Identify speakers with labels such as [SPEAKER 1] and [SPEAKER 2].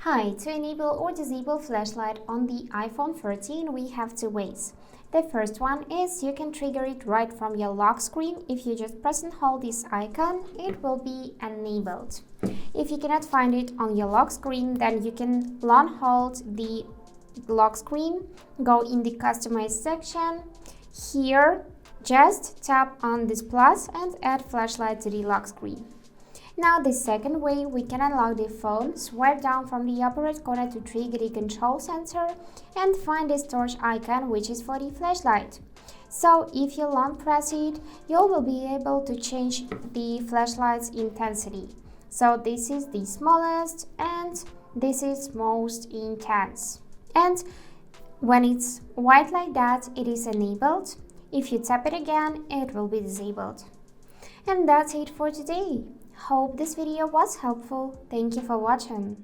[SPEAKER 1] Hi, to enable or disable flashlight on the iPhone 13, we have two ways. The first one is you can trigger it right from your lock screen. If you just press and hold this icon, it will be enabled. If you cannot find it on your lock screen, then you can long hold the lock screen, go in the customize section. Here, just tap on this plus and add flashlight to the lock screen. Now the second way, we can unlock the phone, swipe down from the upper right corner to trigger the control center and find the storage icon, which is for the flashlight. So if you long press it, you will be able to change the flashlight's intensity. So this is the smallest and this is most intense. And when it's white like that, it is enabled. If you tap it again, it will be disabled. And that's it for today. Hope this video was helpful. Thank you for watching.